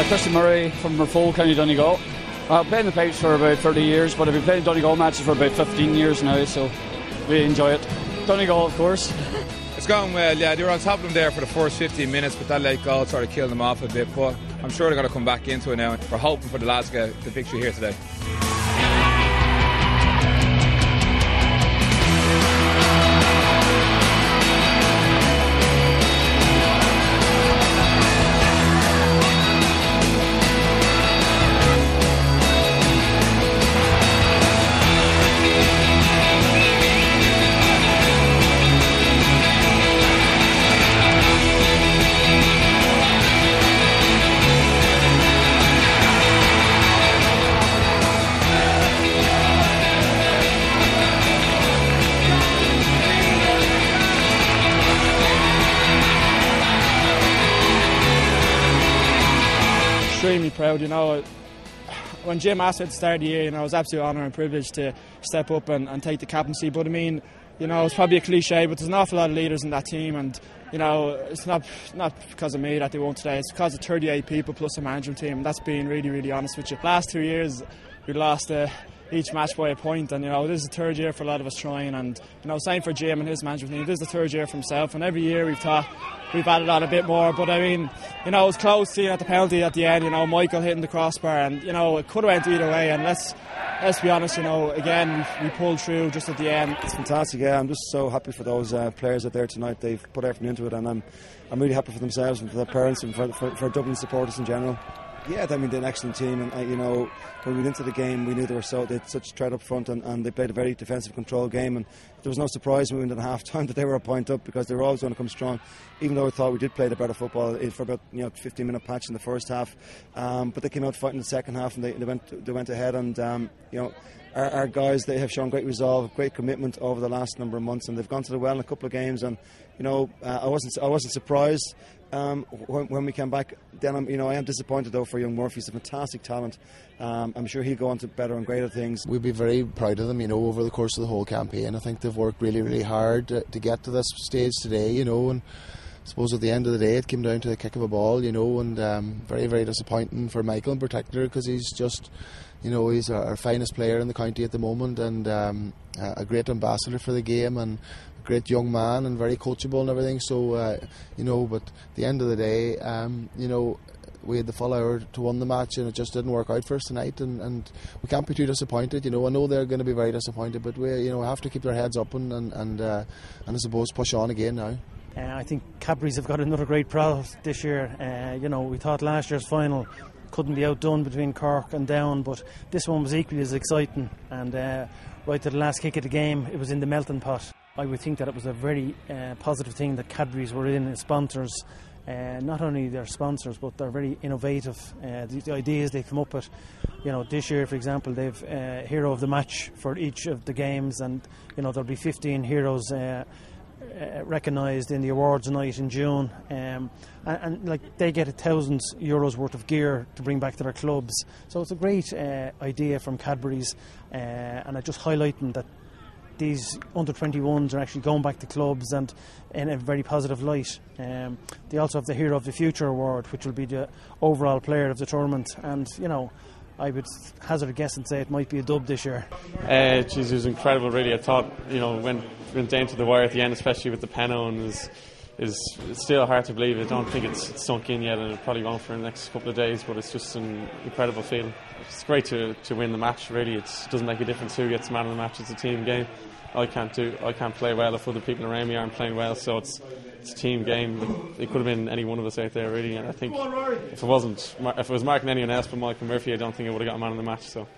Christian Murray from Merfolk, County Donegal. I've been in the pipes for about 30 years, but I've been playing Donegal matches for about 15 years now, so really enjoy it. Donegal, of course. It's gone well, yeah. They were on top of them there for the first 15 minutes, but that late goal sort of killed them off a bit. But I'm sure they're going to come back into it now. We're hoping for the lads to get the victory here today. Extremely proud, you know. When Jim asked me at the start of the year, you know, it was absolute honour and privilege to step up and take the captaincy. But I mean, you know, it's probably a cliche, but there's an awful lot of leaders in that team, and you know, it's not because of me that they won today. It's because of 38 people plus a management team, and that's being really, really honest with you. Last 2 years, we lost each match by a point, and you know, this is the third year for a lot of us trying, and you know, same for Jim and his management team. This is the third year for himself, and every year we've thought we've added on a bit more. But I mean, you know, it was close seeing at the penalty at the end, you know, Michael hitting the crossbar, and you know, it could have went either way. And let's be honest, you know, again we pulled through just at the end. It's fantastic. Yeah, I'm just so happy for those players out there tonight. They've put everything into it, and I'm really happy for themselves and for their parents and for Dublin supporters in general. Yeah, I mean, they're an excellent team, and you know, when we went into the game, we knew they had such threat up front, and they played a very defensive control game, and there was no surprise when we went into half time that they were a point up, because they were always going to come strong, even though I thought we did play the better football for about 15-minute patch in the first half, but they came out fighting in the second half, and they went ahead, and you know, our guys, they have shown great resolve, great commitment over the last number of months, and they've gone to the well in a couple of games, and you know, I wasn't surprised when we came back. Then I am disappointed though for young Murphy. He's a fantastic talent. I'm sure he'll go on to better and greater things. We'll be very proud of them, you know, over the course of the whole campaign. I think they've worked really, really hard to get to this stage today, you know, and I suppose at the end of the day it came down to the kick of a ball, you know, and very, very disappointing for Michael in particular, because he's just, you know, he's our finest player in the county at the moment, and a great ambassador for the game, and a great young man, and very coachable and everything. So you know, but at the end of the day, you know, we had the full hour to win the match, and it just didn't work out for us tonight, and we can't be too disappointed. You know, I know they're going to be very disappointed, but we, you know, have to keep their heads up and I suppose push on again now. I think Cadburys have got another great product this year. You know, we thought last year's final couldn't be outdone between Cork and Down, but this one was equally as exciting, and right to the last kick of the game it was in the melting pot. I would think that it was a very positive thing that Cadburys were in as sponsors. Not only their sponsors, but they're very innovative. The ideas they come up with, you know, this year for example they've hero of the match for each of the games, and you know, there'll be 15 heroes recognised in the awards night in June, and like they get €1,000 worth of gear to bring back to their clubs. So it's a great idea from Cadburys, and I just highlighting that these under-21s are actually going back to clubs and in a very positive light. They also have the Hero of the Future award, which will be the overall player of the tournament, and you know, I would hazard a guess and say it might be a dub this year. It was incredible, really. I thought, you know, went down to the wire at the end, especially with the penalty, and is still hard to believe. I don't think it's sunk in yet, and it probably won't for the next couple of days, but it's just an incredible feeling. It's great to win the match, really. It doesn't make a difference who gets man of the match. It's a team game. I can't play well if other people around me aren't playing well, so it's a team game. It could have been any one of us out there, really, and I think if it was marking anyone else but Michael Murphy, I don't think I would have got a man of the match. So